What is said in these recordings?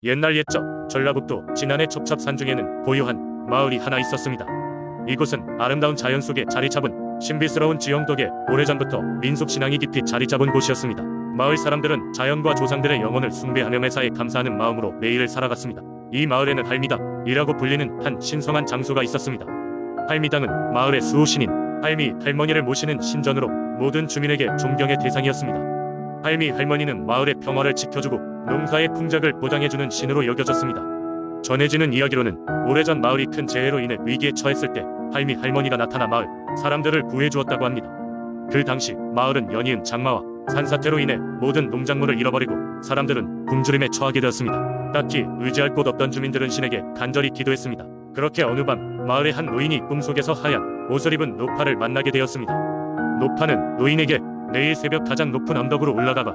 옛날 옛적 전라북도 진안의 첩첩산 중에는 고요한 마을이 하나 있었습니다. 이곳은 아름다운 자연 속에 자리 잡은 신비스러운 지형 덕에 오래전부터 민속신앙이 깊이 자리 잡은 곳이었습니다. 마을 사람들은 자연과 조상들의 영혼을 숭배하며 매사에 감사하는 마음으로 매일을 살아갔습니다. 이 마을에는 할미당이라고 불리는 한 신성한 장소가 있었습니다. 할미당은 마을의 수호신인 할미 할머니를 모시는 신전으로 모든 주민에게 존경의 대상이었습니다. 할미 할머니는 마을의 평화를 지켜주고 농사의 풍작을 보장해주는 신으로 여겨졌습니다. 전해지는 이야기로는 오래전 마을이 큰 재해로 인해 위기에 처했을 때 할미 할머니가 나타나 마을 사람들을 구해주었다고 합니다. 그 당시 마을은 연이은 장마와 산사태로 인해 모든 농작물을 잃어버리고 사람들은 굶주림에 처하게 되었습니다. 딱히 의지할 곳 없던 주민들은 신에게 간절히 기도했습니다. 그렇게 어느 밤 마을의 한 노인이 꿈속에서 하얀 옷을 입은 노파를 만나게 되었습니다. 노파는 노인에게 내일 새벽 가장 높은 언덕으로 올라가봐.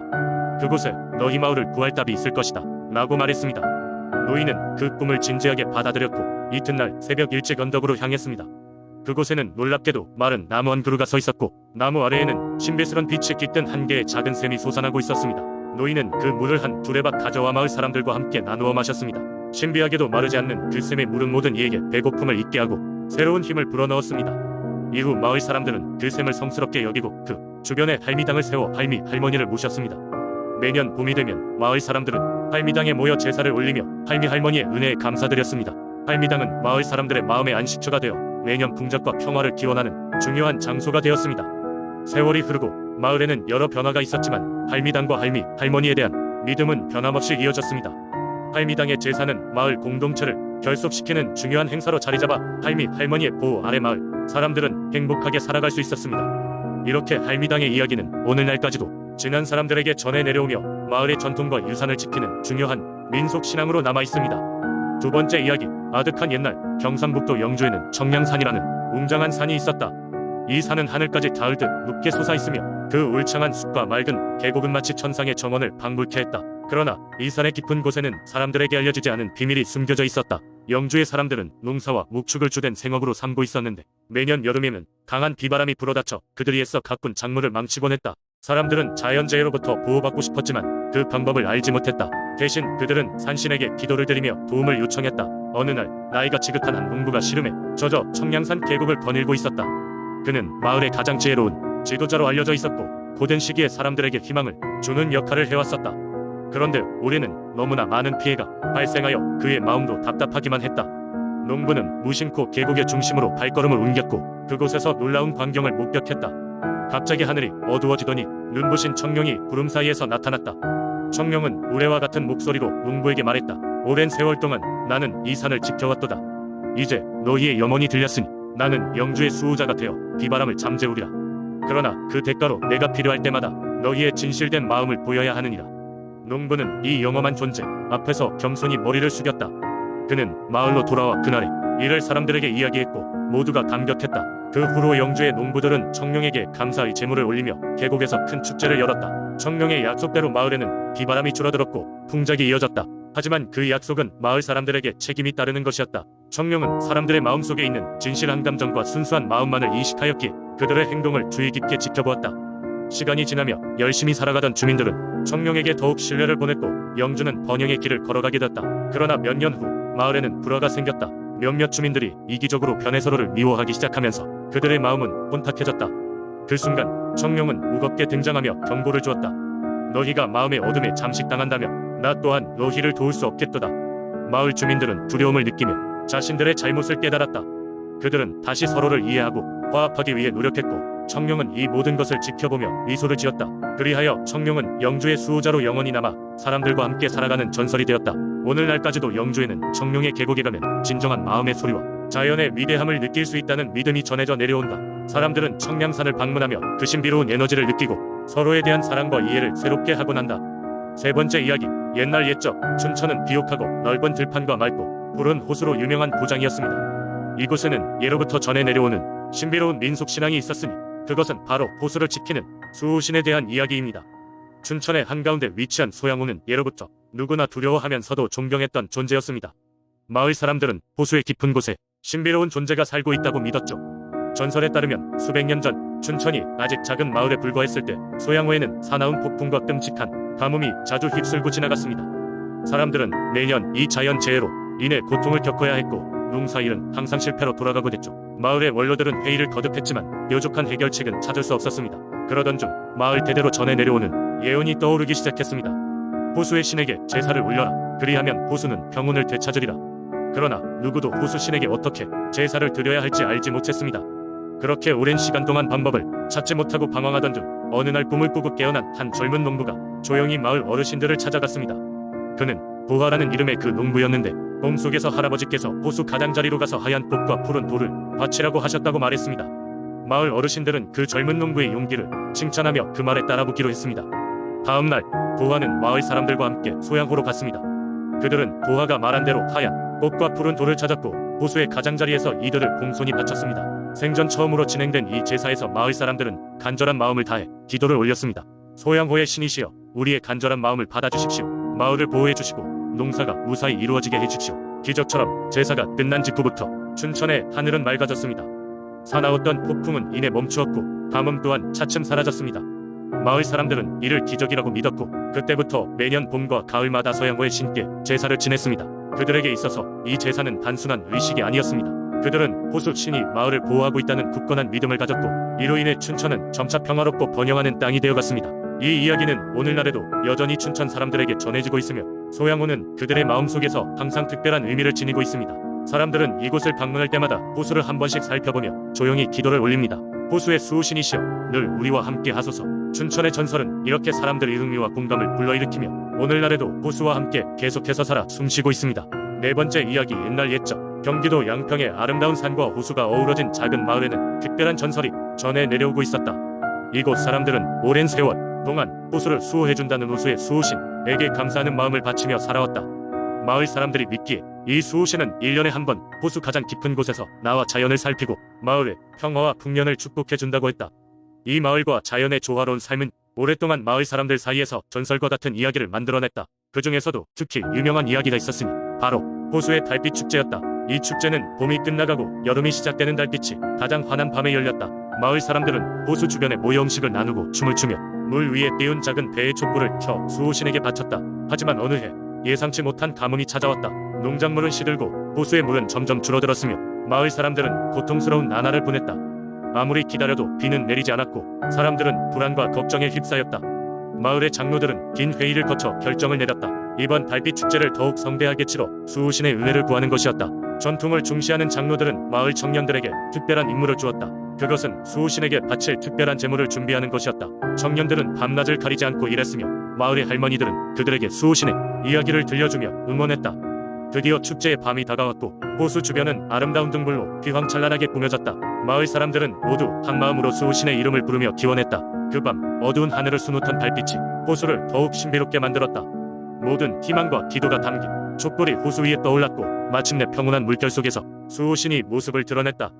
그곳에 너희 마을을 구할 답이 있을 것이다 라고 말했습니다. 노인은 그 꿈을 진지하게 받아들였고 이튿날 새벽 일찍 언덕으로 향했습니다. 그곳에는 놀랍게도 마른 나무 한 그루가 서 있었고 나무 아래에는 신비스런 빛이 깃든 한 개의 작은 샘이 솟아나고 있었습니다. 노인은 그 물을 한 두레박 가져와 마을 사람들과 함께 나누어 마셨습니다. 신비하게도 마르지 않는 그 샘의 물은 모든 이에게 배고픔을 잊게 하고 새로운 힘을 불어넣었습니다. 이후 마을 사람들은 그 샘을 성스럽게 여기고 그 주변에 할미당을 세워 할미 할머니를 모셨습니다. 매년 봄이 되면 마을 사람들은 할미당에 모여 제사를 올리며 할미 할머니의 은혜에 감사드렸습니다. 할미당은 마을 사람들의 마음의 안식처가 되어 매년 풍작과 평화를 기원하는 중요한 장소가 되었습니다. 세월이 흐르고 마을에는 여러 변화가 있었지만 할미당과 할미 할머니에 대한 믿음은 변함없이 이어졌습니다. 할미당의 제사는 마을 공동체를 결속시키는 중요한 행사로 자리잡아 할미 할머니의 보호 아래 마을 사람들은 행복하게 살아갈 수 있었습니다. 이렇게 할미당의 이야기는 오늘날까지도 지난 사람들에게 전해 내려오며 마을의 전통과 유산을 지키는 중요한 민속신앙으로 남아있습니다. 두 번째 이야기, 아득한 옛날 경상북도 영주에는 청량산이라는 웅장한 산이 있었다. 이 산은 하늘까지 닿을 듯 높게 솟아있으며 그 울창한 숲과 맑은 계곡은 마치 천상의 정원을 방불케 했다. 그러나 이 산의 깊은 곳에는 사람들에게 알려지지 않은 비밀이 숨겨져 있었다. 영주의 사람들은 농사와 목축을 주된 생업으로 삼고 있었는데 매년 여름에는 강한 비바람이 불어닥쳐 그들이 애써 가꾼 작물을 망치곤 했다. 사람들은 자연재해로부터 보호받고 싶었지만 그 방법을 알지 못했다. 대신 그들은 산신에게 기도를 드리며 도움을 요청했다. 어느 날 나이가 지긋한 한 농부가 시름에 젖어 청량산 계곡을 거닐고 있었다. 그는 마을의 가장 지혜로운 지도자로 알려져 있었고 고된 시기에 사람들에게 희망을 주는 역할을 해왔었다. 그런데 올해는 너무나 많은 피해가 발생하여 그의 마음도 답답하기만 했다. 농부는 무심코 계곡의 중심으로 발걸음을 옮겼고 그곳에서 놀라운 광경을 목격했다. 갑자기 하늘이 어두워지더니 눈부신 청룡이 구름 사이에서 나타났다. 청룡은 우레와 같은 목소리로 농부에게 말했다. 오랜 세월 동안 나는 이 산을 지켜왔도다. 이제 너희의 염원이 들렸으니 나는 영주의 수호자가 되어 비바람을 잠재우리라. 그러나 그 대가로 내가 필요할 때마다 너희의 진실된 마음을 보여야 하느니라. 농부는 이 영험한 존재 앞에서 겸손히 머리를 숙였다. 그는 마을로 돌아와 그날의 일을 사람들에게 이야기했고 모두가 감격했다. 그 후로 영주의 농부들은 청룡에게 감사의 제물을 올리며 계곡에서 큰 축제를 열었다. 청룡의 약속대로 마을에는 비바람이 줄어들었고 풍작이 이어졌다. 하지만 그 약속은 마을 사람들에게 책임이 따르는 것이었다. 청룡은 사람들의 마음속에 있는 진실한 감정과 순수한 마음만을 인식하였기에 그들의 행동을 주의 깊게 지켜보았다. 시간이 지나며 열심히 살아가던 주민들은 청룡에게 더욱 신뢰를 보냈고 영주는 번영의 길을 걸어가게 됐다. 그러나 몇 년 후 마을에는 불화가 생겼다. 몇몇 주민들이 이기적으로 변해 서로를 미워하기 시작하면서 그들의 마음은 혼탁해졌다. 그 순간 청룡은 무겁게 등장하며 경고를 주었다. 너희가 마음의 어둠에 잠식당한다면 나 또한 너희를 도울 수 없겠도다. 마을 주민들은 두려움을 느끼며 자신들의 잘못을 깨달았다. 그들은 다시 서로를 이해하고 화합하기 위해 노력했고 청룡은 이 모든 것을 지켜보며 미소를 지었다. 그리하여 청룡은 영주의 수호자로 영원히 남아 사람들과 함께 살아가는 전설이 되었다. 오늘날까지도 영주에는 청룡의 계곡에 가면 진정한 마음의 소리와 자연의 위대함을 느낄 수 있다는 믿음이 전해져 내려온다. 사람들은 청량산을 방문하며 그 신비로운 에너지를 느끼고 서로에 대한 사랑과 이해를 새롭게 하곤 한다. 세 번째 이야기, 옛날 옛적 춘천은 비옥하고 넓은 들판과 맑고 푸른 호수로 유명한 고장이었습니다. 이곳에는 예로부터 전해 내려오는 신비로운 민속신앙이 있었으니 그것은 바로 호수를 지키는 수호신에 대한 이야기입니다. 춘천의 한가운데 위치한 소양호는 예로부터 누구나 두려워하면서도 존경했던 존재였습니다. 마을 사람들은 호수의 깊은 곳에 신비로운 존재가 살고 있다고 믿었죠. 전설에 따르면 수백 년 전 춘천이 아직 작은 마을에 불과했을 때 소양호에는 사나운 폭풍과 끔찍한 가뭄이 자주 휩쓸고 지나갔습니다. 사람들은 매년 이 자연재해로 인해 고통을 겪어야 했고 농사일은 항상 실패로 돌아가곤 했죠. 마을의 원로들은 회의를 거듭했지만 뾰족한 해결책은 찾을 수 없었습니다. 그러던 중 마을 대대로 전해 내려오는 예언이 떠오르기 시작했습니다. 호수의 신에게 제사를 올려라. 그리하면 호수는 평온을 되찾으리라. 그러나 누구도 호수 신에게 어떻게 제사를 드려야 할지 알지 못했습니다. 그렇게 오랜 시간 동안 방법을 찾지 못하고 방황하던 중 어느 날 꿈을 꾸고 깨어난 한 젊은 농부가 조용히 마을 어르신들을 찾아갔습니다. 그는 보화라는 이름의 그 농부였는데 꿈속에서 할아버지께서 호수 가장자리로 가서 하얀 꽃과 푸른 돌을 바치라고 하셨다고 말했습니다. 마을 어르신들은 그 젊은 농부의 용기를 칭찬하며 그 말에 따라붙기로 했습니다. 다음 날 보화는 마을 사람들과 함께 소양호로 갔습니다. 그들은 보화가 말한 대로 하얀 꽃과 푸른 돌을 찾았고 호수의 가장자리에서 이들을 공손히 바쳤습니다. 생전 처음으로 진행된 이 제사에서 마을 사람들은 간절한 마음을 다해 기도를 올렸습니다. 소양호의 신이시여, 우리의 간절한 마음을 받아주십시오. 마을을 보호해주시고 농사가 무사히 이루어지게 해주십시오. 기적처럼 제사가 끝난 직후부터 춘천의 하늘은 맑아졌습니다. 사나웠던 폭풍은 이내 멈추었고 가뭄 또한 차츰 사라졌습니다. 마을 사람들은 이를 기적이라고 믿었고 그때부터 매년 봄과 가을마다 서양호의 신께 제사를 지냈습니다. 그들에게 있어서 이 제사는 단순한 의식이 아니었습니다. 그들은 호수 신이 마을을 보호하고 있다는 굳건한 믿음을 가졌고 이로 인해 춘천은 점차 평화롭고 번영하는 땅이 되어갔습니다. 이 이야기는 오늘날에도 여전히 춘천 사람들에게 전해지고 있으며 소양호는 그들의 마음속에서 항상 특별한 의미를 지니고 있습니다. 사람들은 이곳을 방문할 때마다 호수를 한 번씩 살펴보며 조용히 기도를 올립니다. 호수의 수호신이시여, 늘 우리와 함께 하소서. 춘천의 전설은 이렇게 사람들의 흥미와 공감을 불러일으키며 오늘날에도 호수와 함께 계속해서 살아 숨쉬고 있습니다. 네 번째 이야기, 옛날 옛적 경기도 양평의 아름다운 산과 호수가 어우러진 작은 마을에는 특별한 전설이 전해 내려오고 있었다. 이곳 사람들은 오랜 세월 동안 호수를 수호해준다는 호수의 수호신에게 감사하는 마음을 바치며 살아왔다. 마을 사람들이 믿기에 이 수호신은 1년에 한 번 호수 가장 깊은 곳에서 나와 자연을 살피고 마을의 평화와 풍년을 축복해준다고 했다. 이 마을과 자연의 조화로운 삶은 오랫동안 마을 사람들 사이에서 전설과 같은 이야기를 만들어냈다. 그 중에서도 특히 유명한 이야기가 있었으니 바로 호수의 달빛 축제였다. 이 축제는 봄이 끝나가고 여름이 시작되는 달빛이 가장 환한 밤에 열렸다. 마을 사람들은 호수 주변에 모여 음식을 나누고 춤을 추며 물 위에 띄운 작은 배의 촛불을 켜 수호신에게 바쳤다. 하지만 어느 해 예상치 못한 가뭄이 찾아왔다. 농작물은 시들고 호수의 물은 점점 줄어들었으며 마을 사람들은 고통스러운 나날을 보냈다. 아무리 기다려도 비는 내리지 않았고 사람들은 불안과 걱정에 휩싸였다. 마을의 장로들은 긴 회의를 거쳐 결정을 내렸다. 이번 달빛 축제를 더욱 성대하게 치러 수호신의 은혜를 구하는 것이었다. 전통을 중시하는 장로들은 마을 청년들에게 특별한 임무를 주었다. 그것은 수호신에게 바칠 특별한 제물을 준비하는 것이었다. 청년들은 밤낮을 가리지 않고 일했으며 마을의 할머니들은 그들에게 수호신의 이야기를 들려주며 응원했다. 드디어 축제의 밤이 다가왔고 호수 주변은 아름다운 등불로 휘황찬란하게 꾸며졌다. 마을 사람들은 모두 한마음으로 수호신의 이름을 부르며 기원했다. 그 밤 어두운 하늘을 수놓던 달빛이 호수를 더욱 신비롭게 만들었다. 모든 희망과 기도가 담긴 촛불이 호수 위에 떠올랐고 마침내 평온한 물결 속에서 수호신이 모습을 드러냈다.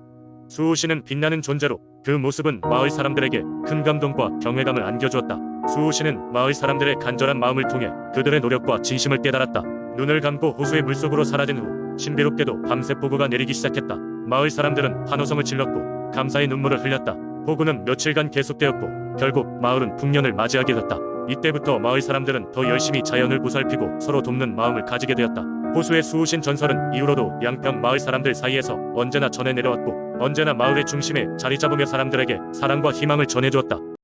수호신은 빛나는 존재로 그 모습은 마을 사람들에게 큰 감동과 경외감을 안겨주었다. 수호신은 마을 사람들의 간절한 마음을 통해 그들의 노력과 진심을 깨달았다. 눈을 감고 호수의 물속으로 사라진 후 신비롭게도 밤새 폭우가 내리기 시작했다. 마을 사람들은 환호성을 질렀고 감사의 눈물을 흘렸다. 폭우는 며칠간 계속되었고 결국 마을은 풍년을 맞이하게 됐다. 이때부터 마을 사람들은 더 열심히 자연을 보살피고 서로 돕는 마음을 가지게 되었다. 호수의 수호신 전설은 이후로도 양평 마을 사람들 사이에서 언제나 전해 내려왔고 언제나 마을의 중심에 자리 잡으며 사람들에게 사랑과 희망을 전해주었다.